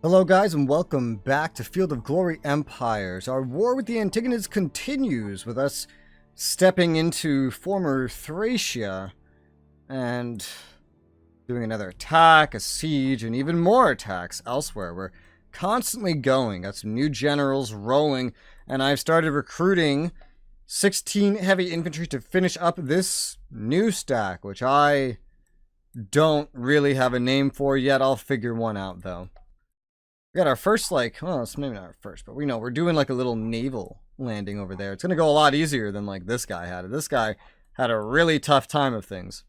Hello guys and welcome back to Field of Glory Empires. Our war with the Antigonids continues with us stepping into former Thracia and doing another attack, a siege, and even more attacks elsewhere. We're constantly going, got some new generals rolling, and I've started recruiting 16 heavy infantry to finish up this new stack, which I don't really have a name for yet. I'll figure one out though. We got our first, well, it's maybe not our first, but we know we're doing like a little naval landing over there. It's going to go a lot easier than like this guy had. This guy had a really tough time of things.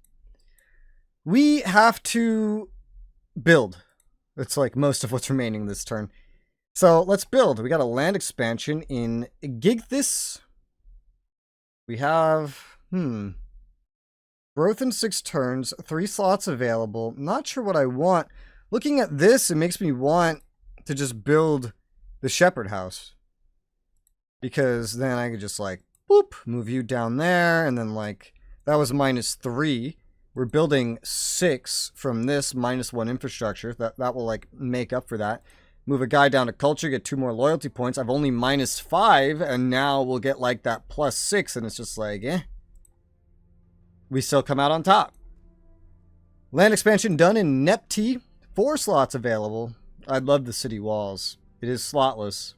We have to build. It's like most of what's remaining this turn. So let's build. We got a land expansion in Gigthis. We have, growth in 6 turns, 3 slots available. Not sure what I want. Looking at this, it makes me want to just build the shepherd house, because then I could just like boop move you down there, and then like that was -3. We're building 6 from this -1 infrastructure. That will like make up for that. Move a guy down to culture, get 2 more loyalty points. I've only -5, and now we'll get like that +6, and it's just like we still come out on top. Land expansion done in Nepti. 4 slots available. I love the city walls. It is slotless.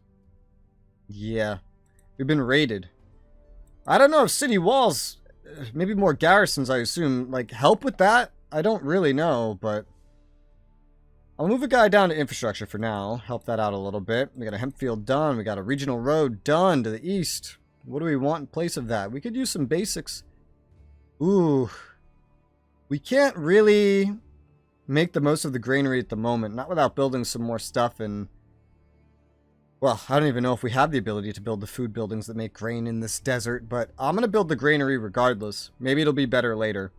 Yeah. We've been raided. I don't know if city walls, maybe more garrisons, I assume, like, help with that? I don't really know, but I'll move a guy down to infrastructure for now. Help that out a little bit. We got a hemp field done. We got a regional road done to the east. What do we want in place of that? We could use some basics. Ooh. We can't really make the most of the granary at the moment, not without building some more stuff. And well, I don't even know if we have the ability to build the food buildings that make grain in this desert, but I'm gonna build the granary regardless. Maybe it'll be better later.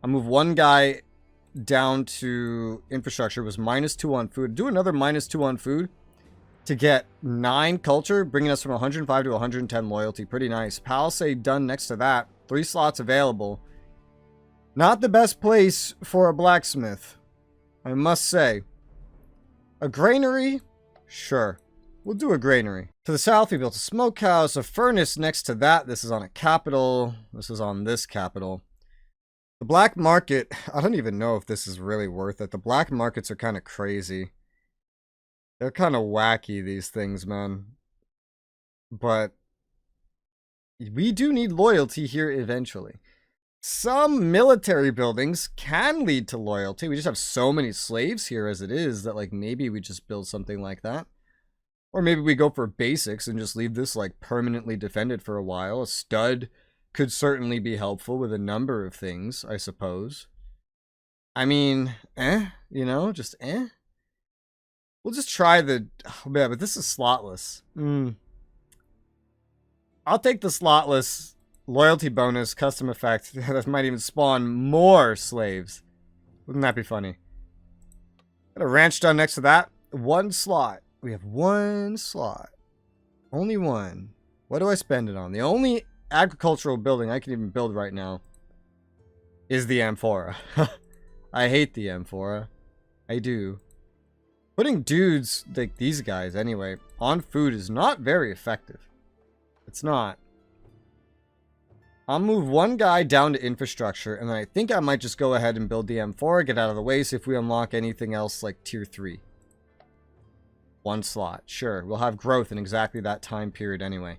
I'll move one guy down to infrastructure. It was -2 on food. Do another -2 on food to get 9 culture, bringing us from 105 to 110 loyalty. Pretty nice. Palisade done next to that. 3 slots available. Not the best place for a blacksmith, I must say. A granary? Sure. We'll do a granary. To the south, we built a smokehouse, a furnace next to that. This is on a capital. This is on this capital. The black market, I don't even know if this is really worth it. The black markets are kind of crazy. They're kind of wacky, these things, man. But we do need loyalty here eventually. Some military buildings can lead to loyalty. We just have so many slaves here as it is that like maybe we just build something like that. Or maybe we go for basics and just leave this like permanently defended for a while. A stud could certainly be helpful with a number of things, I suppose. I mean, you know, just We'll just try the, oh yeah, but this is slotless. I'll take the slotless. Loyalty bonus, custom effect. That might even spawn more slaves. Wouldn't that be funny? Got a ranch done next to that. 1 slot. We have 1 slot. Only 1. What do I spend it on? The only agricultural building I can even build right now is the amphora. I hate the amphora. I do. Putting dudes, like these guys anyway, on food is not very effective. It's not. I'll move 1 guy down to infrastructure, and then I think I might just go ahead and build the M4, get out of the way, see if we unlock anything else like tier 3. 1 slot. Sure, we'll have growth in exactly that time period anyway.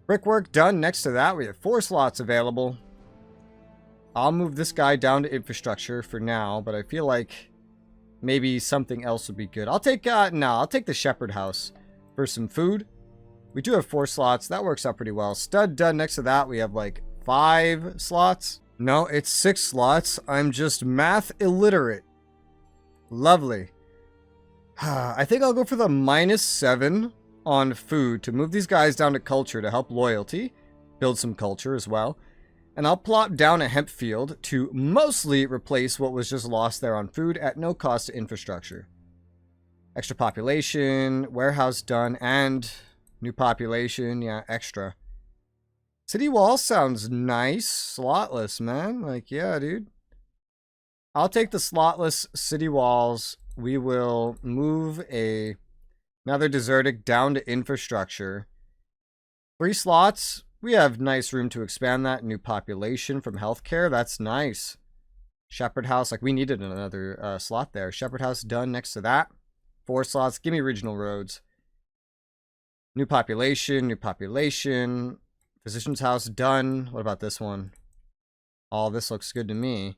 Brickwork done. Next to that, we have 4 slots available. I'll move this guy down to infrastructure for now, but I feel like maybe something else would be good. I'll take, I'll take the shepherd house for some food. We do have 4 slots. That works out pretty well. Stud done. Next to that, we have like 5 slots? No, it's 6 slots. I'm just math illiterate. Lovely. I think I'll go for the -7 on food to move these guys down to culture to help loyalty. Build some culture as well. And I'll plop down a hemp field to mostly replace what was just lost there on food at no cost to infrastructure. Extra population, warehouse done, and new population. Yeah, extra. City wall sounds nice. Slotless, man. Like, yeah, dude. I'll take the slotless city walls we will move another desertic down to infrastructure. 3 slots. We have nice room to expand that. New population from healthcare. That's nice. Shepherd House. Like, we needed another slot there. Shepherd House done next to that. 4 slots. Give me regional roads. New population. New population. Physician's House done. What about this one? Oh, this looks good to me.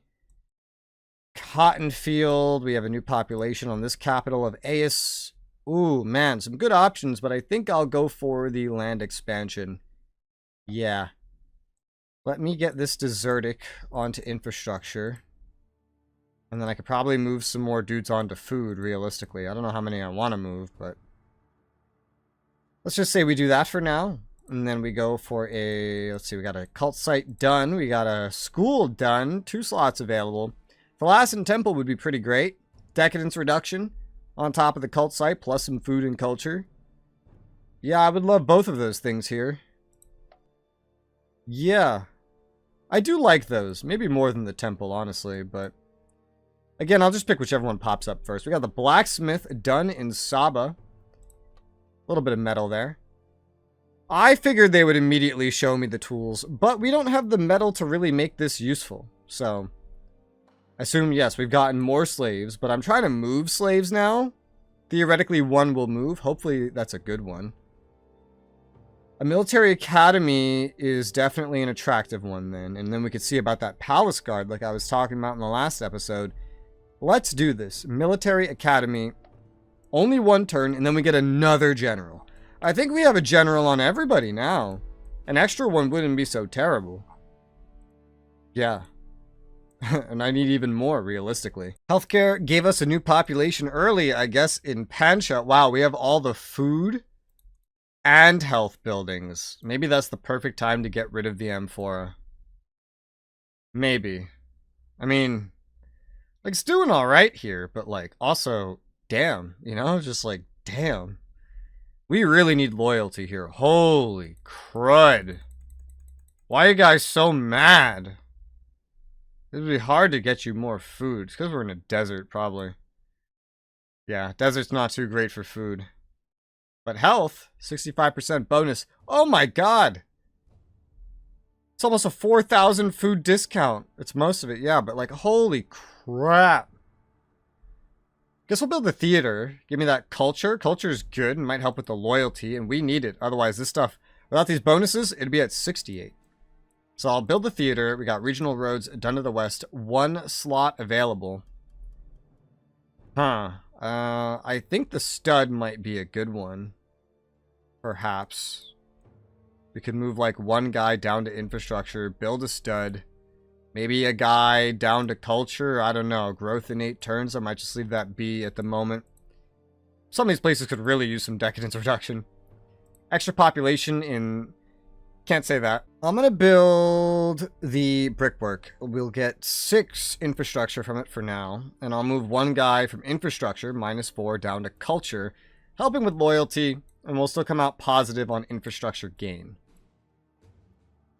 Cotton Field. We have a new population on this capital of Aes. Ooh, man, some good options, but I think I'll go for the land expansion. Yeah. Let me get this desertic onto infrastructure. And then I could probably move some more dudes onto food, realistically. I don't know how many I want to move, but... let's just say we do that for now. And then we go for a... let's see, we got a cult site done. We got a school done. 2 slots available. Thalassian Temple would be pretty great. Decadence reduction on top of the cult site, plus some food and culture. Yeah, I would love both of those things here. Yeah. I do like those. Maybe more than the temple, honestly, but... again, I'll just pick whichever one pops up first. We got the blacksmith done in Saba. A little bit of metal there. I figured they would immediately show me the tools, but we don't have the metal to really make this useful, so... I assume, yes, we've gotten more slaves, but I'm trying to move slaves now. Theoretically, one will move. Hopefully, that's a good one. A military academy is definitely an attractive one then. And then we could see about that palace guard like I was talking about in the last episode. Let's do this. Military academy. Only 1 turn, and then we get another general. I think we have a general on everybody now. An extra one wouldn't be so terrible. Yeah. And I need even more, realistically. Healthcare gave us a new population early, I guess, in Pancha. Wow, we have all the food and health buildings. Maybe that's the perfect time to get rid of the Amphora. Maybe. I mean, like, it's doing alright here, but, like, also, damn, you know? Just, like, damn. We really need loyalty here. Holy crud. Why are you guys so mad? It would be hard to get you more food. It's because we're in a desert, probably. Yeah, desert's not too great for food. But health, 65% bonus. Oh my god! It's almost a 4,000 food discount. It's most of it, yeah, but like, holy crap. Guess we'll build the theater. Give me that culture. Culture's good and might help with the loyalty, and we need it. Otherwise, this stuff, without these bonuses, it'd be at 68. So I'll build the theater. We got regional roads done to the west. 1 slot available. Huh. I think the stud might be a good one. Perhaps. We could move like 1 guy down to infrastructure. Build a stud. Maybe a guy down to culture. I don't know. Growth in 8 turns. I might just leave that be at the moment. Some of these places could really use some decadence reduction. Extra population in... can't say that. I'm going to build the brickwork. We'll get 6 infrastructure from it for now. And I'll move 1 guy from infrastructure, -4, down to culture. Helping with loyalty. And we'll still come out positive on infrastructure gain.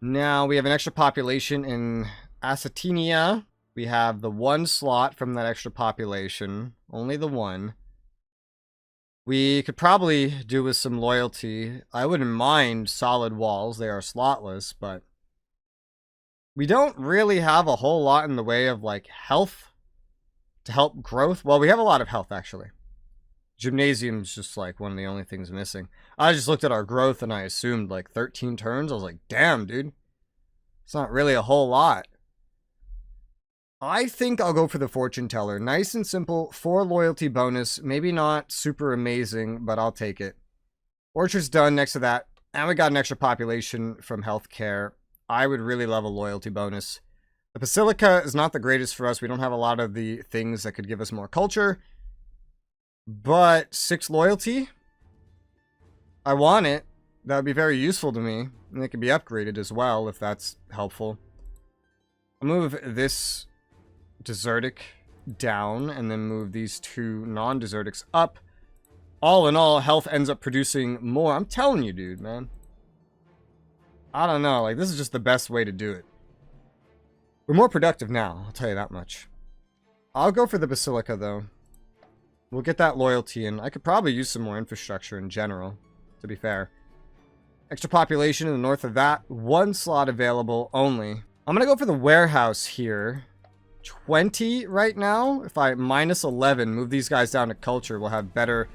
Now we have an extra population in Acetenia. We have the 1 slot from that extra population. Only the 1. We could probably do with some loyalty. I wouldn't mind solid walls. They are slotless, but we don't really have a whole lot in the way of like health to help growth. Well, we have a lot of health actually. Gymnasium's just like one of the only things missing. I just looked at our growth and I assumed like 13 turns. I was like, damn, dude. It's not really a whole lot. I think I'll go for the fortune teller. Nice and simple, 4 loyalty bonus. Maybe not super amazing, but I'll take it. Orchard's done next to that. And we got an extra population from healthcare. I would really love a loyalty bonus. The Basilica is not the greatest for us. We don't have a lot of the things that could give us more culture. But 6 loyalty? I want it. That would be very useful to me. And it can be upgraded as well, if that's helpful. I'll move this desertic down and then move these 2 non-desertics up. All in all, health ends up producing more. I'm telling you, dude, man. I don't know. Like, this is just the best way to do it. We're more productive now, I'll tell you that much. I'll go for the Basilica, though. We'll get that loyalty, and I could probably use some more infrastructure in general, to be fair. Extra population in the north of that. 1 slot available only. I'm going to go for the warehouse here. 20 right now. If I minus 11, move these guys down to culture, we'll have better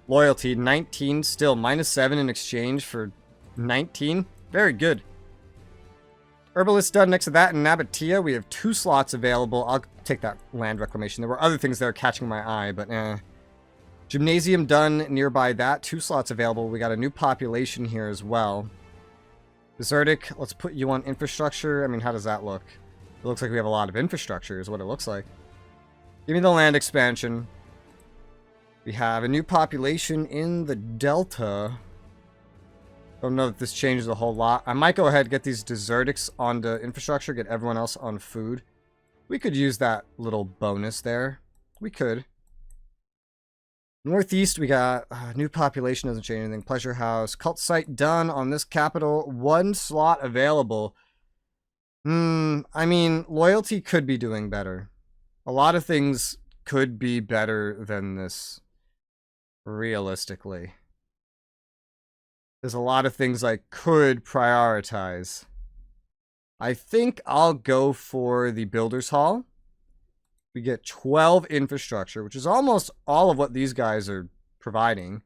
loyalty. 19 still. Minus 7 in exchange for 19. Very good. Herbalist done. Next to that in Nabatea, we have 2 slots available. I'll take that land reclamation. There were other things that are catching my eye, but Gymnasium done nearby that. 2 slots available. We got a new population here as well. Desertic, let's put you on infrastructure. I mean, how does that look? It looks like we have a lot of infrastructure is what it looks like. Give me the land expansion. We have a new population in the Delta. Don't know that this changes a whole lot. I might go ahead and get these desertics onto infrastructure, get everyone else on food. We could use that little bonus there. We could. Northeast, we got new population, doesn't change anything. Pleasure house. Cult site done on this capital. 1 slot available. I mean, loyalty could be doing better. A lot of things could be better than this, realistically. There's a lot of things I could prioritize. I think I'll go for the Builder's Hall. We get 12 infrastructure, which is almost all of what these guys are providing.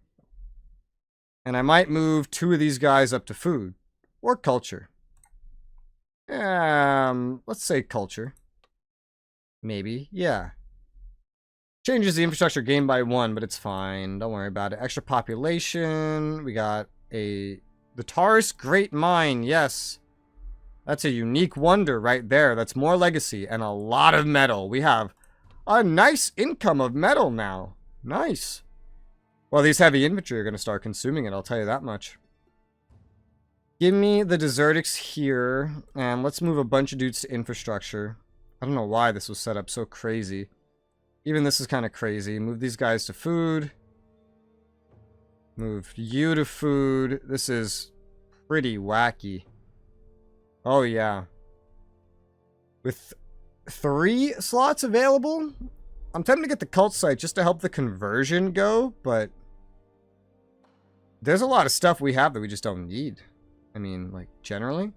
And I might move 2 of these guys up to food or culture. Let's say culture. Maybe, yeah. Changes the infrastructure gain by 1, but it's fine. Don't worry about it. Extra population. We got the Taurus Great Mine, yes. That's a unique wonder right there. That's more legacy and a lot of metal. We have a nice income of metal now. Nice. Well, these heavy infantry are going to start consuming it, I'll tell you that much. Give me the desertics here, and let's move a bunch of dudes to infrastructure. I don't know why this was set up so crazy. Even this is kind of crazy. Move these guys to food. Move you to food. This is pretty wacky. Oh, yeah. With 3 slots available, I'm tempted to get the cult site just to help the conversion go, but there's a lot of stuff we have that we just don't need. I mean, like, generally.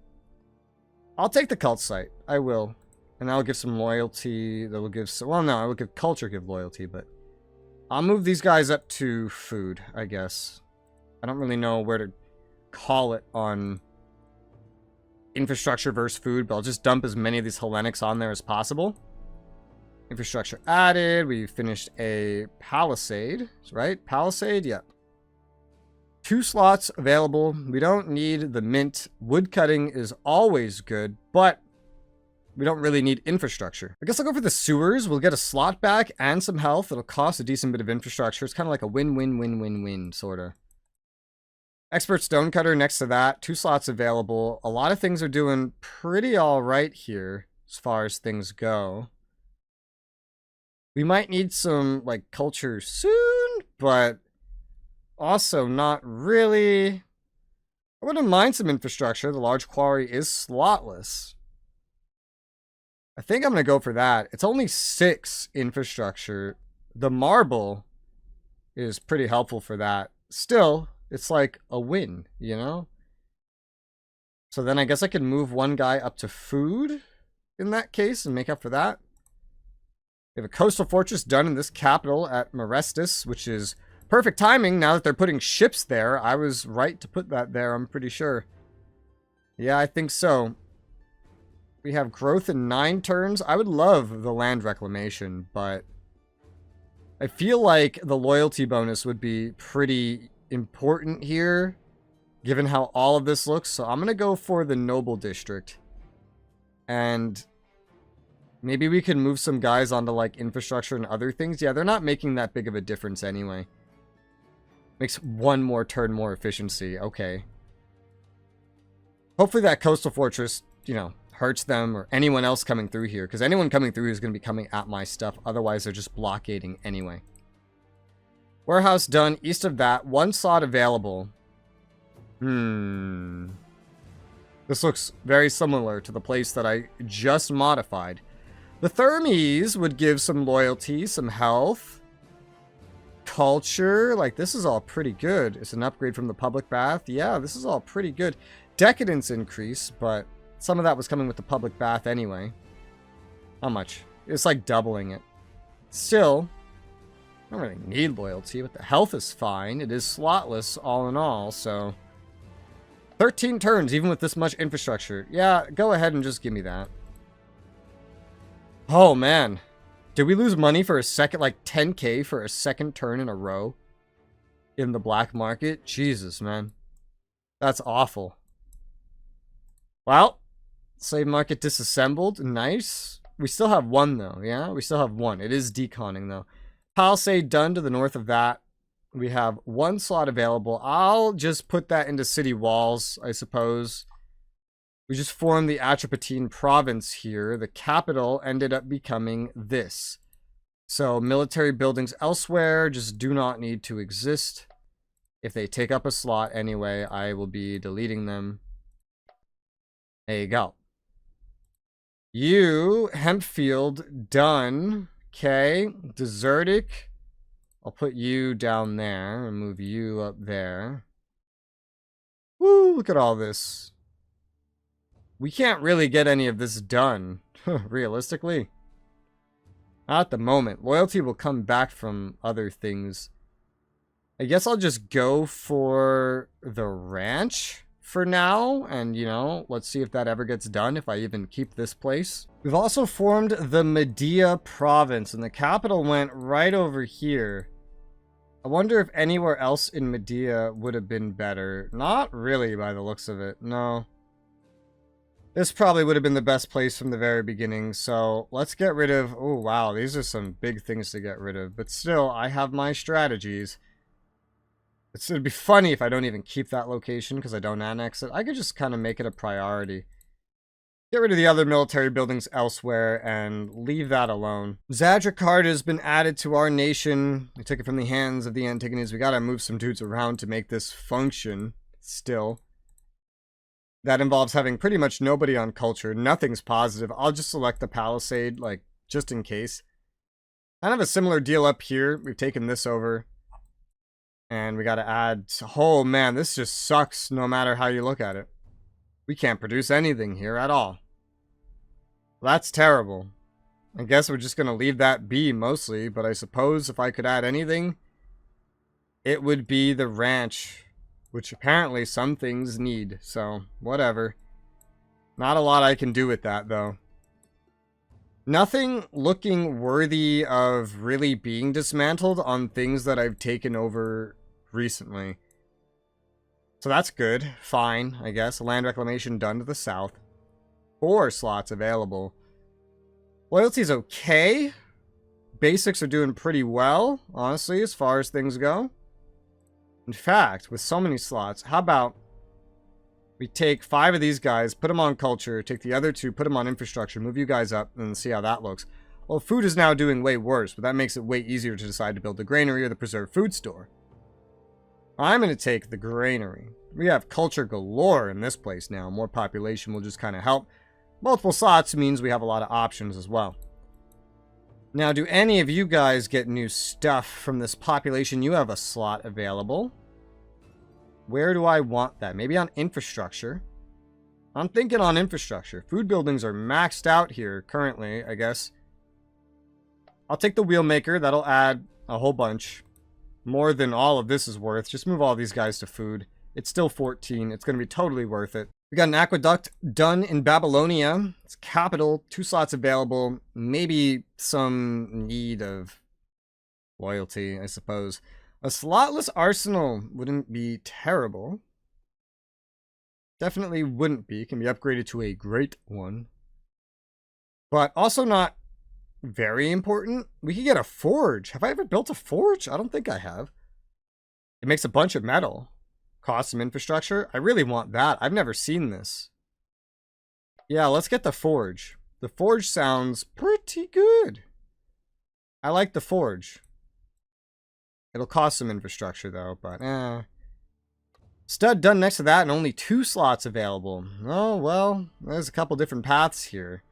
I'll take the cult site. I will. And I'll give some loyalty. That will give some... Well, no, I will give culture, give loyalty, but I'll move these guys up to food, I guess. I don't really know where to call it on infrastructure versus food, but I'll just dump as many of these Hellenics on there as possible. Infrastructure added. We finished a palisade, right? Palisade, yeah. 2 slots available. We don't need the mint. Wood cutting is always good, but we don't really need infrastructure. I guess I'll go for the sewers. We'll get a slot back and some health. It'll cost a decent bit of infrastructure. It's kind of like a win-win-win-win-win, sort of. Expert stonecutter next to that. 2 slots available. A lot of things are doing pretty all right here as far as things go. We might need some, like, culture soon, but also not really. I wouldn't mind some infrastructure. The large quarry is slotless. I think I'm going to go for that. It's only 6 infrastructure. The marble is pretty helpful for that. Still, it's like a win, you know? So then I guess I can move one guy up to food in that case and make up for that. We have a coastal fortress done in this capital at Marestus, which is perfect timing now that they're putting ships there. I was right to put that there, I'm pretty sure. Yeah, I think so. We have growth in 9 turns. I would love the land reclamation, but I feel like the loyalty bonus would be pretty important here, given how all of this looks. So I'm going to go for the noble district. And maybe we can move some guys onto like infrastructure and other things. Yeah, they're not making that big of a difference anyway. Makes 1 more turn more efficiency. Okay. Hopefully that coastal fortress, you know, hurts them or anyone else coming through here. Because anyone coming through is going to be coming at my stuff. Otherwise, they're just blockading anyway. Warehouse done. East of that, 1 slot available. This looks very similar to the place that I just modified. The Thermes would give some loyalty, some health. culture. Like, this is all pretty good. It's an upgrade from the public bath. Yeah, this is all pretty good. Decadence increase, but some of that was coming with the public bath anyway. How much? It's like doubling it. Still, I don't really need loyalty, but the health is fine. It is slotless all in all, so 13 turns, even with this much infrastructure. Yeah, go ahead and just give me that. Oh, man. Did we lose money for a second, like 10k for a second turn in a row in the black market? Jesus, man. That's awful. Well, slave market disassembled. Nice. We still have one, though. Yeah, we still have one. It is deconning, though. Palisade done to the north of that. We have one slot available. I'll just put that into city walls, I suppose. We just formed the Atropatene province here. The capital ended up becoming this. So military buildings elsewhere just do not need to exist. If they take up a slot anyway, I will be deleting them. There you go. You, Hempfield, done. Okay, Desertic. I'll put you down there and move you up there. Woo, look at all this. We can't really get any of this done, realistically. Not at the moment. Loyalty will come back from other things. I guess I'll just go for the ranch for now. And, you know, let's see if that ever gets done, if I even keep this place. We've also formed the Medea province, and the capital went right over here. I wonder if anywhere else in Medea would have been better. Not really by the looks of it, no. This probably would have been the best place from the very beginning, so let's get rid of... Oh, wow, these are some big things to get rid of. But still, I have my strategies. It'd be funny if I don't even keep that location because I don't annex it. I could just kind of make it a priority. Get rid of the other military buildings elsewhere and leave that alone. Zadrakard has been added to our nation. We took it from the hands of the Antigones. We gotta move some dudes around to make this function still. That involves having pretty much nobody on culture. Nothing's positive. I'll just select the Palisade, like, just in case. Kind of a similar deal up here. We've taken this over. And we gotta add... Oh, man, this just sucks no matter how you look at it. We can't produce anything here at all. That's terrible. I guess we're just gonna leave that be mostly, but I suppose if I could add anything, it would be the ranch. Which apparently some things need, so whatever. Not a lot I can do with that, though. Nothing looking worthy of really being dismantled on things that I've taken over recently. So that's good. Fine, I guess. Land reclamation done to the south. 4 slots available. Loyalty's okay. Basics are doing pretty well, honestly, as far as things go. In fact, with so many slots, how about we take 5 of these guys, put them on culture, take the other 2, put them on infrastructure, move you guys up, and see how that looks. Well, food is now doing way worse, but that makes it way easier to decide to build the granary or the preserved food store. I'm going to take the granary. We have culture galore in this place now. More population will just kind of help. Multiple slots means we have a lot of options as well. Now, do any of you guys get new stuff from this population? You have a slot available. Where do I want that? Maybe on infrastructure. I'm thinking on infrastructure. Food buildings are maxed out here currently, I guess. I'll take the wheel maker. That'll add a whole bunch. More than all of this is worth. Just move all these guys to food. It's still 14. It's going to be totally worth it. We got an aqueduct done in Babylonia. It's capital. 2 slots available. Maybe some need of loyalty, I suppose. A slotless arsenal wouldn't be terrible. Definitely wouldn't be. Can be upgraded to a great one. But also not very important. We could get a forge. Have I ever built a forge? I don't think I have. It makes a bunch of metal. Cost some infrastructure. I really want that. I've never seen this. Yeah, let's get the forge. The forge sounds pretty good. I like the forge. It'll cost some infrastructure though, but Stud done next to that and only 2 slots available. Oh, well, there's a couple different paths here.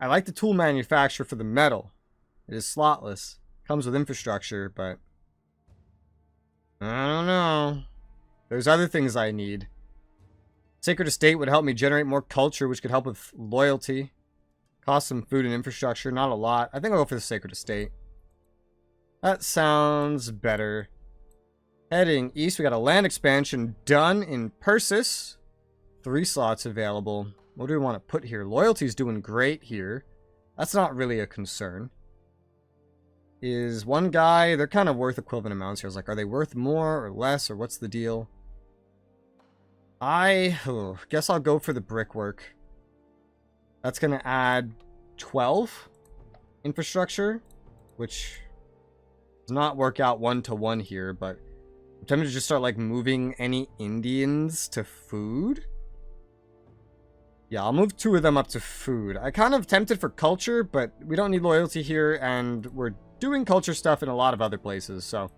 I like the tool manufacturer for the metal. It is slotless. Comes with infrastructure, but I don't know. There's other things I need. Sacred Estate would help me generate more culture, which could help with loyalty. Cost some food and infrastructure. Not a lot. I think I'll go for the Sacred Estate. That sounds better. Heading east, we got a land expansion done in Persis. 3 slots available. What do we want to put here? Loyalty's doing great here. That's not really a concern. Is one guy... They're kind of worth equivalent amounts here. I was like, are they worth more or less, or what's the deal? I guess I'll go for the brickwork. That's going to add 12 infrastructure, which does not work out 1-to-1 here, but I'm tempted to just start, like, moving any Indians to food. Yeah, I'll move 2 of them up to food. I kind of tempted for culture, but we don't need loyalty here, and we're doing culture stuff in a lot of other places, so.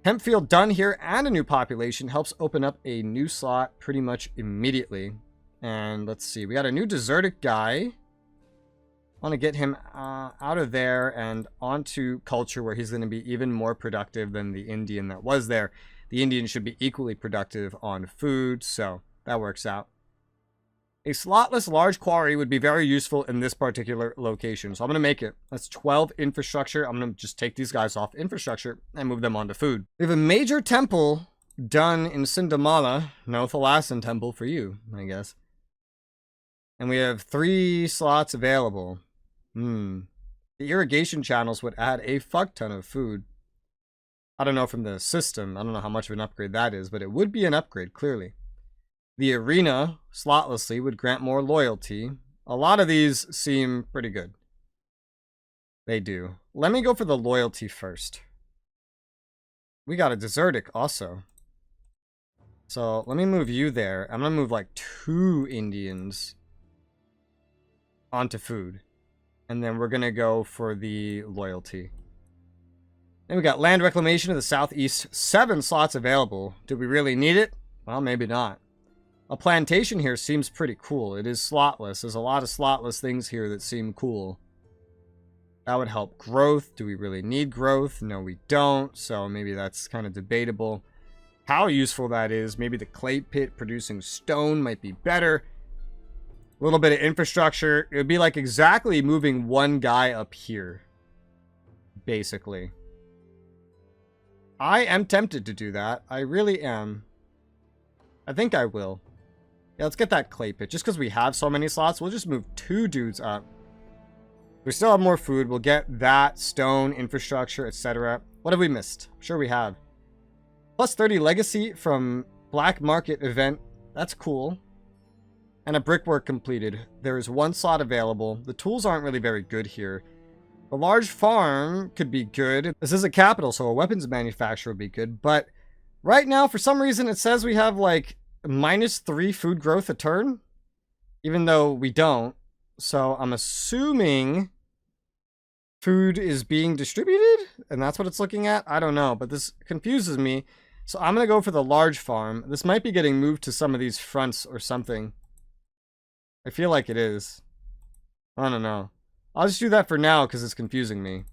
Hemp field done here, and a new population helps open up a new slot pretty much immediately. And let's see, we got a new desertic guy. Want to get him out of there and onto culture, where he's going to be even more productive than the Indian that was there. The Indian should be equally productive on food, so that works out. A slotless large quarry would be very useful in this particular location, so I'm going to make it. That's 12 infrastructure. I'm going to just take these guys off infrastructure and move them onto food. We have a major temple done in Sindamala. No Thalassan temple for you, I guess. And we have 3 slots available. The irrigation channels would add a fuck ton of food. I don't know from the system. I don't know how much of an upgrade that is, but it would be an upgrade, clearly. The arena, slotlessly, would grant more loyalty. A lot of these seem pretty good. They do. Let me go for the loyalty first. We got a desertic also. So let me move you there. I'm going to move like 2 Indians onto food. And then we're going to go for the loyalty. Then we got land reclamation to the southeast. 7 slots available. Do we really need it? Well, maybe not. A plantation here seems pretty cool. It is slotless. There's a lot of slotless things here that seem cool. That would help growth. Do we really need growth? No, we don't. So maybe that's kind of debatable. How useful that is. Maybe the clay pit producing stone might be better. A little bit of infrastructure. It would be like exactly moving 1 guy up here. Basically. I am tempted to do that. I really am. I think I will. Yeah, let's get that clay pit. Just because we have so many slots, we'll just move 2 dudes up. We still have more food. We'll get that, stone, infrastructure, etc. What have we missed? I'm sure we have. Plus 30 legacy from Black Market event. That's cool. And a brickwork completed. There is 1 slot available. The tools aren't really very good here. A large farm could be good. This is a capital, so a weapons manufacturer would be good. But right now, for some reason, it says we have like -3 food growth a turn. Even though we don't. So I'm assuming food is being distributed. And that's what it's looking at. I don't know. But this confuses me. So I'm going to go for the large farm. This might be getting moved to some of these fronts or something. I feel like it is. I don't know. I'll just do that for now because it's confusing me.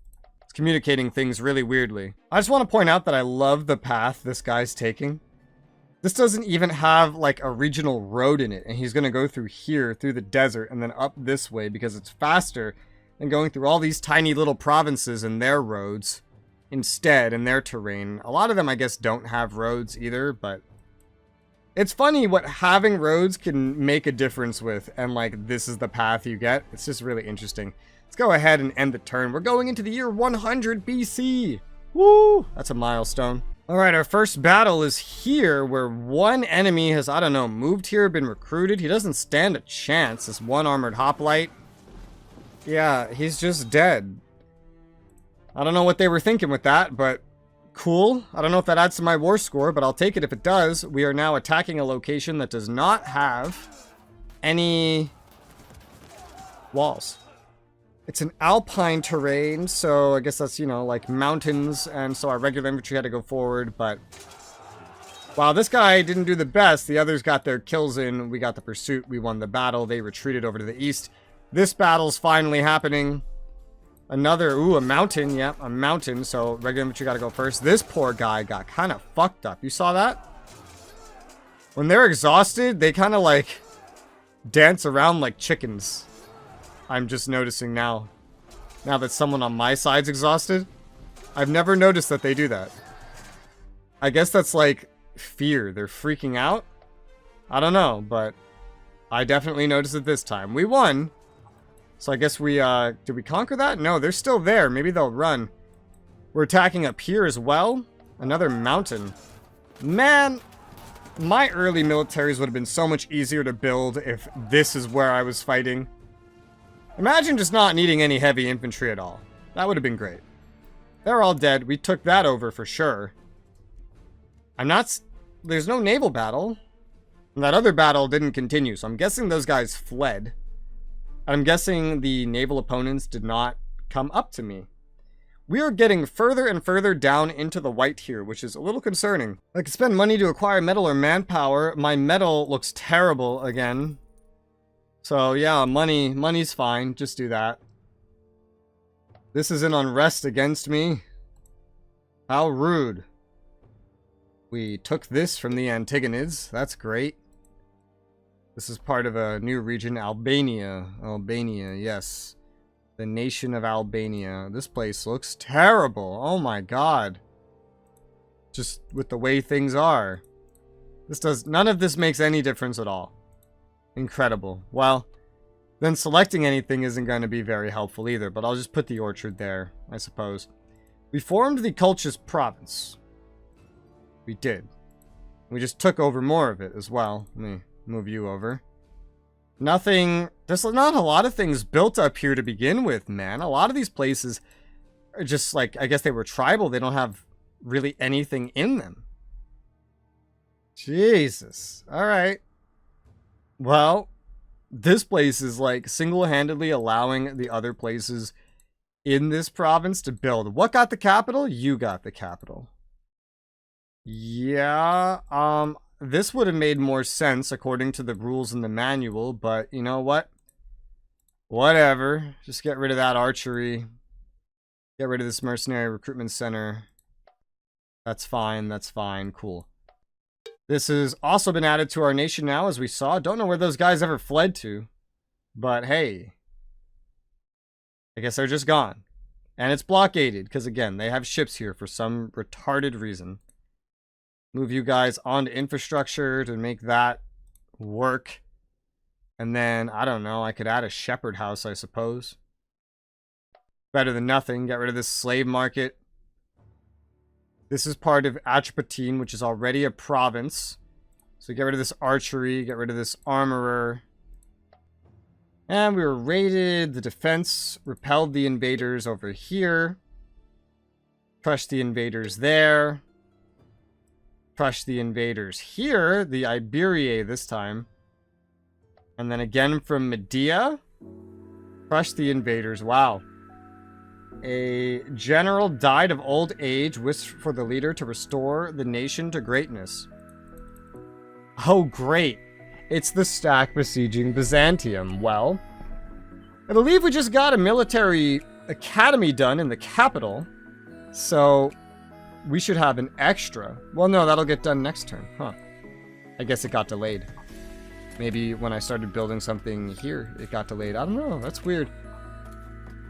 It's communicating things really weirdly. I just want to point out that I love the path this guy's taking. This doesn't even have like a regional road in it. And he's going to go through here, through the desert, and then up this way because it's faster than going through all these tiny little provinces and their roads instead, in their terrain. A lot of them, I guess, don't have roads either, but it's funny what having roads can make a difference with, and like this is the path you get. It's just really interesting. Let's go ahead and end the turn. We're going into the year 100 BC. Woo! That's a milestone. Alright, our first battle is here, where 1 enemy has, I don't know, moved here, been recruited. He doesn't stand a chance, this 1 armored hoplite. Yeah, he's just dead. I don't know what they were thinking with that, but cool. I don't know if that adds to my war score, but I'll take it if it does. We are now attacking a location that does not have any walls. It's an alpine terrain, so I guess that's, you know, like mountains, and so our regular infantry had to go forward, but while this guy didn't do the best, the others got their kills in, we got the pursuit, we won the battle, they retreated over to the east. This battle's finally happening. Another, ooh, a mountain. Yep, a mountain. So regular infantry got to go first. This poor guy got kind of fucked up. You saw that? When they're exhausted, they kind of like dance around like chickens. I'm just noticing now. Now that someone on my side's exhausted. I've never noticed that they do that. I guess that's like fear. They're freaking out. I don't know, but I definitely noticed it this time. We won. So I guess we, did we conquer that? No, they're still there. Maybe they'll run. We're attacking up here as well. Another mountain. Man, my early militaries would have been so much easier to build if this is where I was fighting. Imagine just not needing any heavy infantry at all. That would have been great. They're all dead. We took that over for sure. There's no naval battle. And that other battle didn't continue, so I'm guessing those guys fled. I'm guessing the naval opponents did not come up to me. We are getting further and further down into the white here, which is a little concerning. I could spend money to acquire metal or manpower. My metal looks terrible again. So yeah, money's fine. Just do that. This is an unrest against me. How rude. We took this from the Antagonids. That's great. This is part of a new region, Albania. Albania, yes. The nation of Albania. This place looks terrible. Oh my god. Just with the way things are. None of this makes any difference at all. Incredible. Well, then selecting anything isn't going to be very helpful either, but I'll just put the orchard there, I suppose. We formed the Colchis province. We did. We just took over more of it as well. Let me move you over. There's not a lot of things built up here to begin with, man. A lot of these places are just like, I guess they were tribal. They don't have really anything in them. Jesus. All right. Well, this place is like single-handedly allowing the other places in this province to build. What got the capital? You got the capital. Yeah, this would have made more sense according to the rules in the manual, but you know what? Whatever. Just get rid of that archery. Get rid of this mercenary recruitment center. That's fine, that's fine. Cool. This has also been added to our nation now, as we saw. Don't know where those guys ever fled to. But hey. I guess they're just gone. And it's blockaded, because again, they have ships here for some retarded reason. Move you guys onto infrastructure to make that work. And then, I don't know, I could add a shepherd house, I suppose. Better than nothing. Get rid of this slave market. This is part of Atropatene, which is already a province. So get rid of this archery, get rid of this armorer. And we were raided. The defense repelled the invaders over here. Crushed the invaders there. Crush the invaders here, the Iberiae this time. And then again from Medea. Crush the invaders. Wow. A general died of old age, wished for the leader to restore the nation to greatness. Oh, great. It's the stack besieging Byzantium. Well, I believe we just got a military academy done in the capital. So we should have an extra. Well, no, that'll get done next turn. Huh. I guess it got delayed. Maybe when I started building something here, it got delayed. I don't know. That's weird.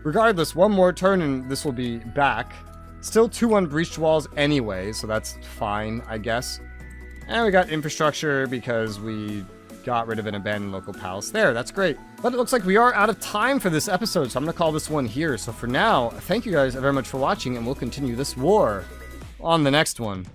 Regardless, one more turn and this will be back. Still 2 unbreached walls anyway, so that's fine, I guess. And we got infrastructure because we got rid of an abandoned local palace there. That's great. But it looks like we are out of time for this episode, so I'm going to call this one here. So for now, thank you guys very much for watching, and we'll continue this war on the next one.